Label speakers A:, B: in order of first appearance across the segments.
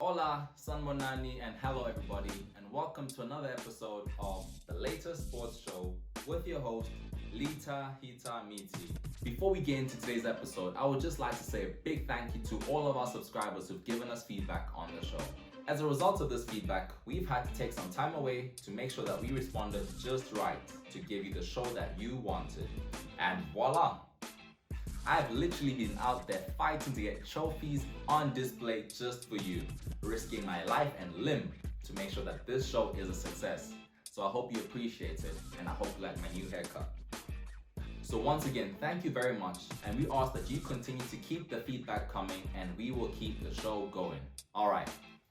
A: Hola, Sanmonani, and hello everybody, and welcome to another episode of the latest sports show with your host, Lita Hita Miti. Before we get into today's episode, I would just like to say a big thank you to all of our subscribers who've given us feedback on the show. As a result of this feedback, we've had to take some time away to make sure that we responded just right to give you the show that you wanted. And voila! I've literally been out there fighting to get trophies on display just for you, risking my life and limb to make sure that this show is a success. So I hope you appreciate it, and I hope you like my new haircut. So once again, thank you very much, and we ask that you continue to keep the feedback coming, and we will keep the show going. Alright,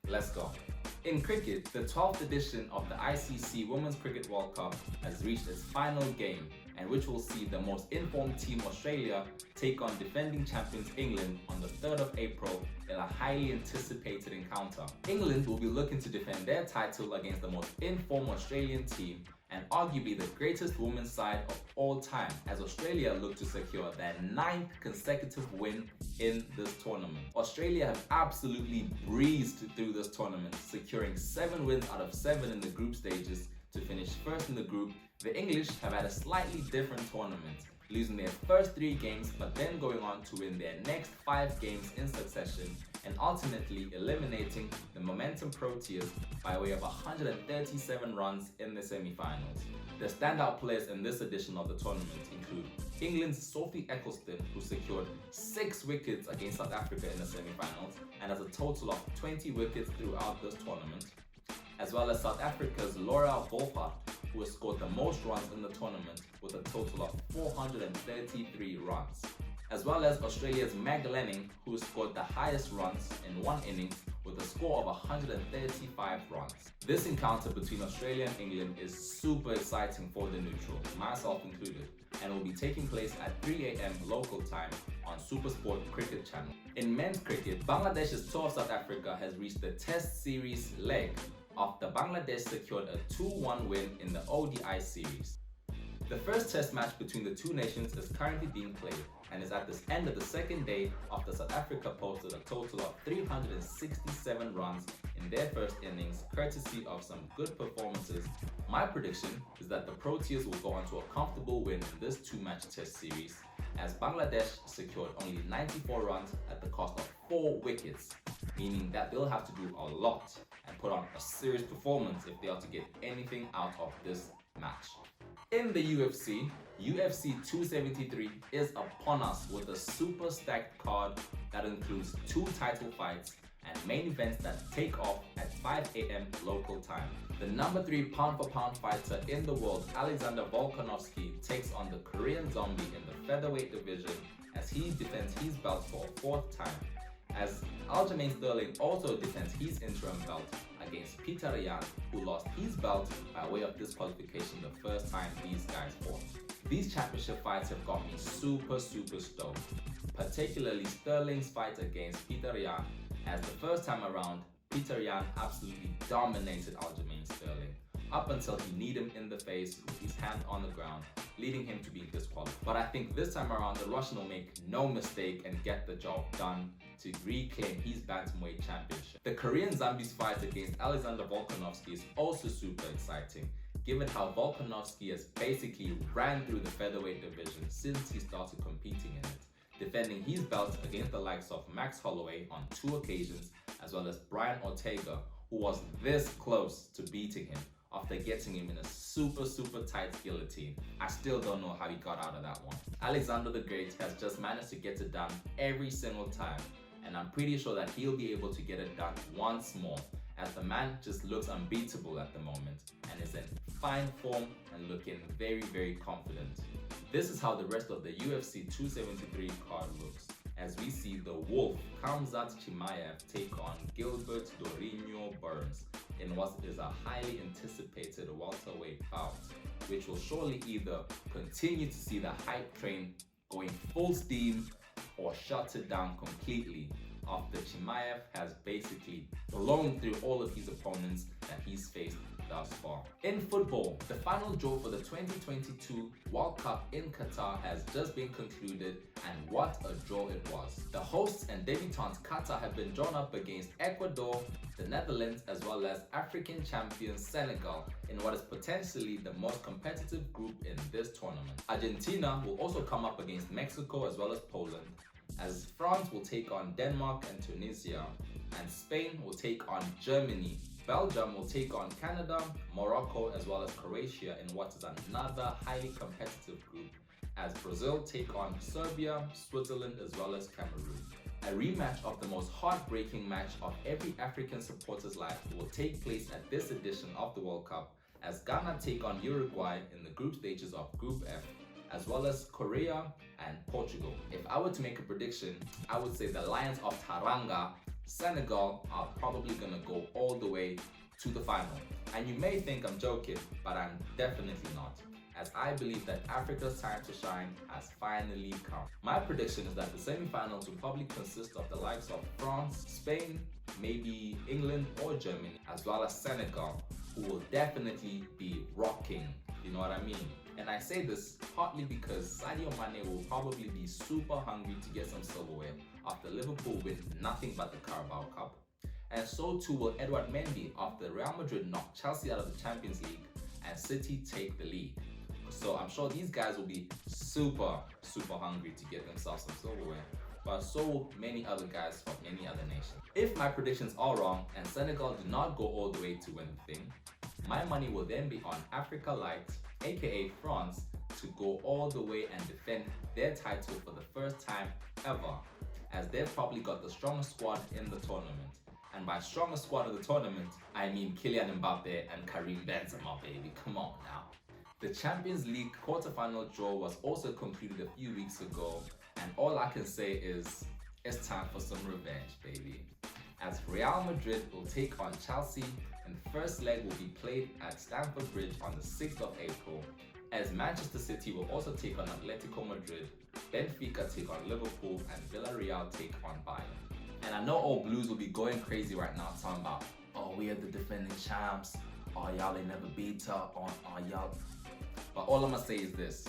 A: let's go. In cricket, the 12th edition of the ICC Women's Cricket World Cup has reached its final game, and which will see the most informed team Australia take on defending champions England on the 3rd of April in a highly anticipated encounter. England will be looking to defend their title against the most informed Australian team and arguably the greatest women's side of all time, as Australia look to secure their 9th consecutive win in this tournament. Australia have absolutely breezed through this tournament, securing 7 wins out of 7 in the group stages to finish first in the group. The English have had a slightly different tournament, losing their first 3 games but then going on to win their next 5 games in succession and ultimately eliminating the momentum Proteas by way of 137 runs in the semi-finals. The standout players in this edition of the tournament include England's Sophie Eccleston, who secured 6 wickets against South Africa in the semi-finals and has a total of 20 wickets throughout this tournament, as well as South Africa's Laura Volpart, who has scored the most runs in the tournament with a total of 433 runs, as well as Australia's Meg Lanning, who scored the highest runs in one innings with a score of 135 runs. This encounter between Australia and England is super exciting for the neutral, myself included, and will be taking place at 3 a.m. local time on SuperSport Cricket Channel. In men's cricket, Bangladesh's tour of South Africa has reached the Test Series leg after Bangladesh secured a 2-1 win in the ODI series. The first test match between the two nations is currently being played and is at the end of the second day after South Africa posted a total of 367 runs in their first innings, courtesy of some good performances. My prediction is that the Proteas will go on to a comfortable win in this 2-match test series, as Bangladesh secured only 94 runs at the cost of 4 wickets, meaning that they'll have to do a lot and put on a serious performance if they are to get anything out of this match. In the UFC 273 is upon us with a super stacked card that includes 2 title fights and main events that take off at 5 a.m. local time. The number 3 pound-for-pound fighter in the world, Alexander Volkanovski, takes on the Korean Zombie in the featherweight division as he defends his belt for a 4th time, as Aljamain Sterling also defends his interim belt against Peter Yan, who lost his belt by way of disqualification the first time these guys fought. These championship fights have got me super stoked, particularly Sterling's fight against Peter Yan, as the first time around, Peter Yan absolutely dominated Aljamain Sterling, up until he kneed him in the face with his hand on the ground, leading him to be disqualified. But I think this time around, the Russian will make no mistake and get the job done to reclaim his bantamweight championship. The Korean Zombie's fight against Alexander Volkanovski is also super exciting, given how Volkanovski has basically ran through the featherweight division since he started competing in it, defending his belt against the likes of Max Holloway on 2 occasions, as well as Brian Ortega, who was this close to beating him after getting him in a super tight guillotine. I still don't know how he got out of that one. Alexander the Great has just managed to get it done every single time, and I'm pretty sure that he'll be able to get it done once more, as the man just looks unbeatable at the moment and is in fine form and looking very confident. This is how the rest of the UFC 273 card looks, as we see the Wolf Khamzat Chimaev take on Gilbert Dorino Burns in what is a highly anticipated welterweight bout, which will surely either continue to see the hype train going full steam or shut it down completely, after Chimaev has basically blown through all of his opponents that he's faced thus far. In football, the final draw for the 2022 World Cup in Qatar has just been concluded, and what a draw it was. The hosts and debutants Qatar have been drawn up against Ecuador, the Netherlands, as well as African champions Senegal in what is potentially the most competitive group in this tournament. Argentina will also come up against Mexico as well as Poland, as France will take on Denmark and Tunisia, and Spain will take on Germany. Belgium will take on Canada, Morocco, as well as Croatia in what is another highly competitive group, as Brazil take on Serbia, Switzerland, as well as Cameroon. A rematch of the most heartbreaking match of every African supporter's life will take place at this edition of the World Cup, as Ghana take on Uruguay in the group stages of Group F, as well as Korea and Portugal. If I were to make a prediction, I would say the Lions of Taranga, Senegal, are probably gonna go all the way to the final. And you may think I'm joking, but I'm definitely not, as I believe that Africa's time to shine has finally come. My prediction is that the semi-finals will probably consist of the likes of France, Spain, maybe England or Germany, as well as Senegal, who will definitely be rocking, you know what I mean? And I say this partly because Sadio Mane will probably be super hungry to get some silverware after Liverpool win nothing but the Carabao Cup. And so too will Edouard Mendy after Real Madrid knocked Chelsea out of the Champions League and City take the lead. So I'm sure these guys will be super hungry to get themselves some silverware. But so will many other guys from many other nations. If my predictions are wrong and Senegal do not go all the way to win the thing, my money will then be on Africa Light, aka France, to go all the way and defend their title for the first time ever, as they've probably got the strongest squad in the tournament. And by strongest squad of the tournament, I mean Kylian Mbappe and Karim Benzema, baby, come on now. The Champions League quarterfinal draw was also concluded a few weeks ago, and all I can say is, it's time for some revenge, baby. As Real Madrid will take on Chelsea, and the first leg will be played at Stamford Bridge on the 6th of April, as Manchester City will also take on Atletico Madrid, Benfica take on Liverpool, and Villarreal take on Bayern. And I know all Blues will be going crazy right now talking about, oh, we are the defending champs, oh, y'all ain't never beat her, oh, y'all. But all I'm gonna say is this,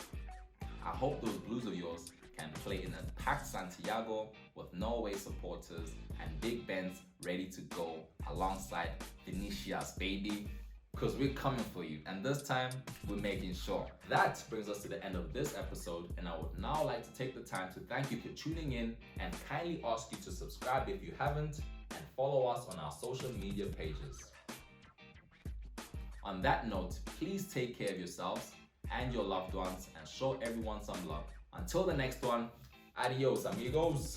A: I hope those Blues of yours can play in a packed Santiago with Norway supporters and Big Ben's ready to go alongside Vinicius, baby. Because we're coming for you, and this time we're making sure. That brings us to the end of this episode, and I would now like to take the time to thank you for tuning in and kindly ask you to subscribe if you haven't, and follow us on our social media pages. On that note, please take care of yourselves and your loved ones and show everyone some love. Until the next one, adios amigos.